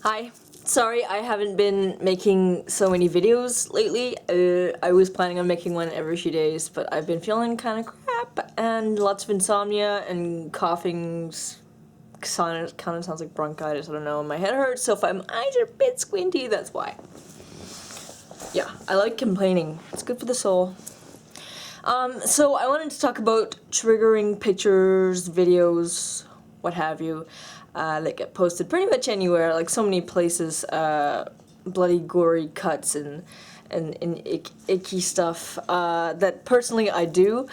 Hi. Sorry I haven't been making so many videos lately. I was planning on making one every few days, but I've been feeling kind of crap and lots of insomnia and coughing. Kind of sounds like bronchitis, I don't know, and my head hurts, so if my eyes are a bit squinty, that's why. Yeah, I like complaining. It's good for the soul. So I wanted to talk about triggering pictures, videos, what have you, that get posted pretty much anywhere, like so many places, bloody gory cuts and icky stuff, that personally I do,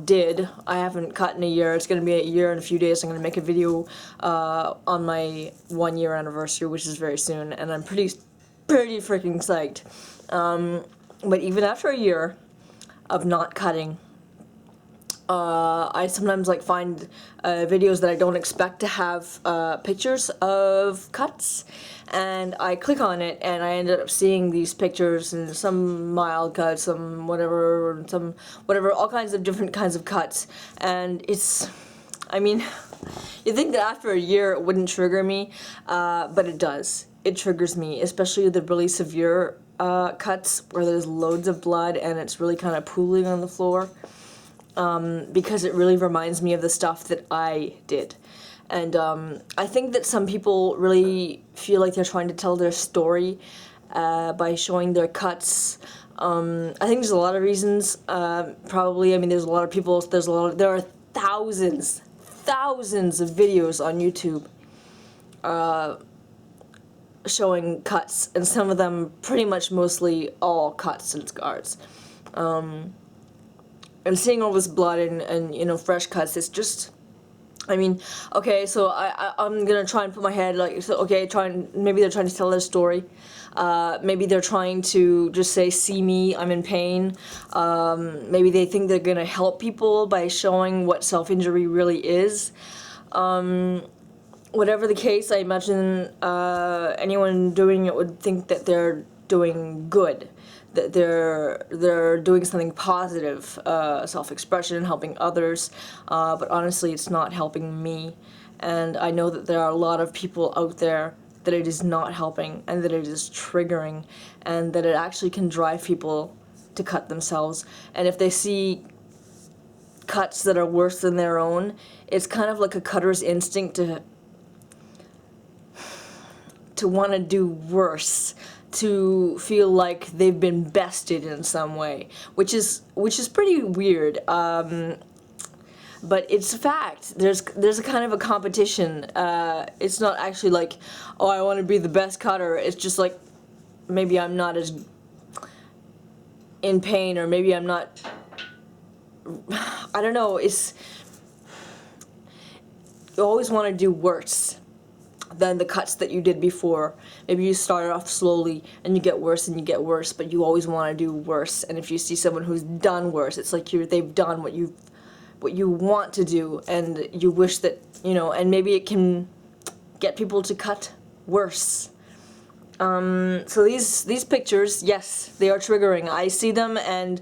did. I haven't cut in a year. It's going to be a year in a few days. I'm going to make a video on my 1-year anniversary, which is very soon, and I'm pretty freaking psyched. But even after a year of not cutting, I sometimes find videos that I don't expect to have pictures of cuts, and I click on it and I ended up seeing these pictures and some mild cuts, some whatever, all kinds of different kinds of cuts, and I mean, you'd think that after a year it wouldn't trigger me, but it does. It triggers me, especially the really severe cuts where there's loads of blood and it's really kind of pooling on the floor, because it really reminds me of the stuff that I did. And I think that some people really feel like they're trying to tell their story by showing their cuts. I think there's a lot of reasons. Probably, I mean, there's a lot of people. There are thousands of videos on YouTube showing cuts, and some of them pretty much mostly all cuts and scars. And seeing all this blood and you know, fresh cuts, it's just, I mean, okay, so I'm gonna try and put my head maybe they're trying to tell their story. Maybe they're trying to just say, see me, I'm in pain. Maybe they think they're gonna help people by showing what self-injury really is. Whatever the case, I imagine anyone doing it would think that they're doing good, that they're doing something positive, self-expression, helping others, but honestly it's not helping me, and I know that there are a lot of people out there that it is not helping, and that it is triggering, and that it actually can drive people to cut themselves. And if they see cuts that are worse than their own, it's kind of like a cutter's instinct to want to do worse, to feel like they've been bested in some way, which is pretty weird. But it's a fact. There's a kind of a competition. It's not actually like, oh, I want to be the best cutter. It's just like, maybe I'm not as in pain, or maybe I'm not, I don't know, you always want to do worse than the cuts that you did before. Maybe you started off slowly and you get worse and you get worse, but you always want to do worse. And if you see someone who's done worse, it's like they've done what you want to do, and you wish that, you know, and maybe it can get people to cut worse. So these pictures, yes, they are triggering. I see them and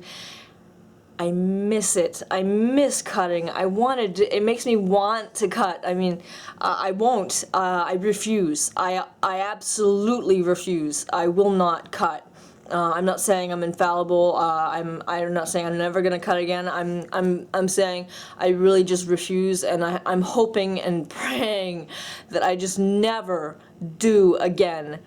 I miss it. I miss cutting. It makes me want to cut. I mean, I won't. I refuse. I absolutely refuse. I will not cut. I'm not saying I'm infallible. I'm not saying I'm never gonna cut again. I'm saying I really just refuse, and I'm hoping and praying that I just never do again.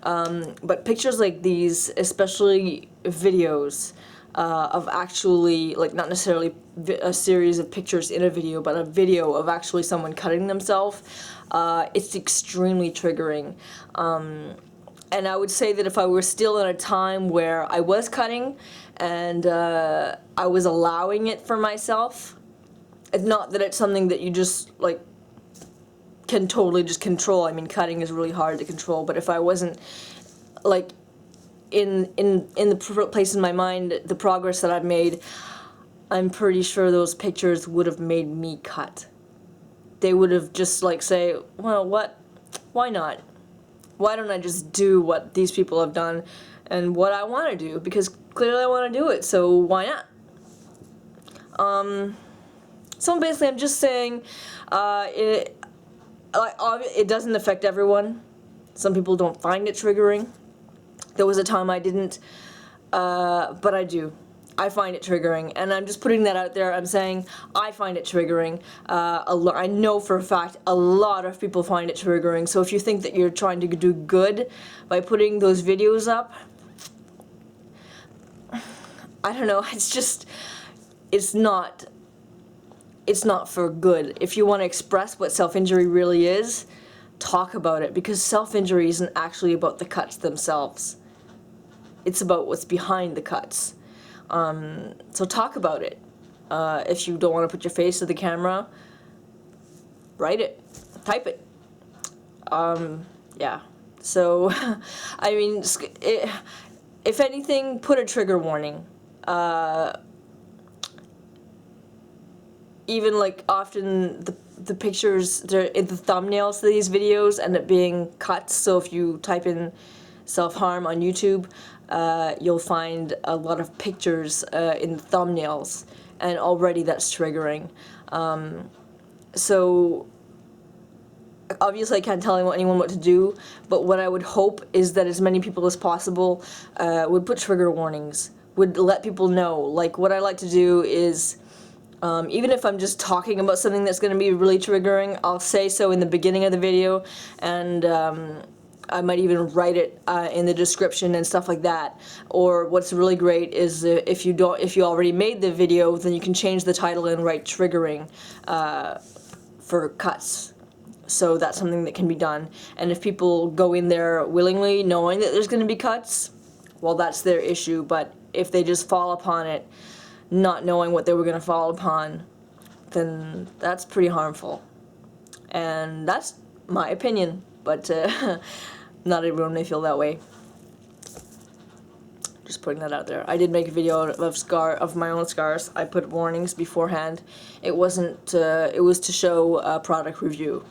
But pictures like these, especially videos, of actually, like, not necessarily a series of pictures in a video, but a video of actually someone cutting themselves, it's extremely triggering. And I would say that if I were still in a time where I was cutting and I was allowing it for myself, it's not that it's something that you just, like, can totally just control. I mean, cutting is really hard to control, but if I wasn't, like, in the place in my mind, the progress that I've made, I'm pretty sure those pictures would have made me cut. They would have just, like, say, well, why not? Why don't I just do what these people have done and what I want to do? Because clearly I want to do it, so why not? So basically I'm just saying, it doesn't affect everyone. Some people don't find it triggering. There was a time I didn't, but I do. I find it triggering, and I'm just putting that out there. I'm saying I find it triggering. I know for a fact a lot of people find it triggering, so if you think that you're trying to do good by putting those videos up, I don't know, it's not for good. If you want to express what self-injury really is, talk about it, because self-injury isn't actually about the cuts themselves. It's about what's behind the cuts. So talk about it. If you don't want to put your face to the camera, write it, type it. Yeah. So, I mean, if anything, put a trigger warning. Even like often the pictures, they're in the thumbnails of these videos end up being cuts. So if you type in self-harm on YouTube, you'll find a lot of pictures in the thumbnails, and already that's triggering. So obviously I can't tell anyone what to do, but what I would hope is that as many people as possible would put trigger warnings, would let people know. Like, what I like to do is, even if I'm just talking about something that's going to be really triggering, I'll say so in the beginning of the video, and I might even write it in the description and stuff like that. Or what's really great is if you already made the video, then you can change the title and write triggering for cuts. So that's something that can be done. And if people go in there willingly, knowing that there's going to be cuts, well, that's their issue. But if they just fall upon it, not knowing what they were going to fall upon, then that's pretty harmful. And that's my opinion, but not everyone may feel that way. Just putting that out there. I did make a video of my own scars. I put warnings beforehand. It wasn't. It was to show a product review.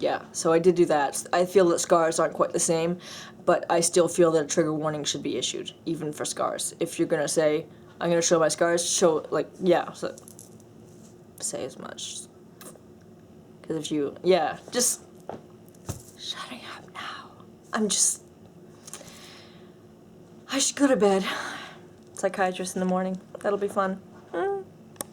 Yeah, so I did do that. I feel that scars aren't quite the same, but I still feel that a trigger warning should be issued, even for scars. If you're gonna say, I'm gonna show my scars, show, like, yeah, so say as much. Because if you, yeah, just shutting up now. I should go to bed. Psychiatrist in the morning. That'll be fun.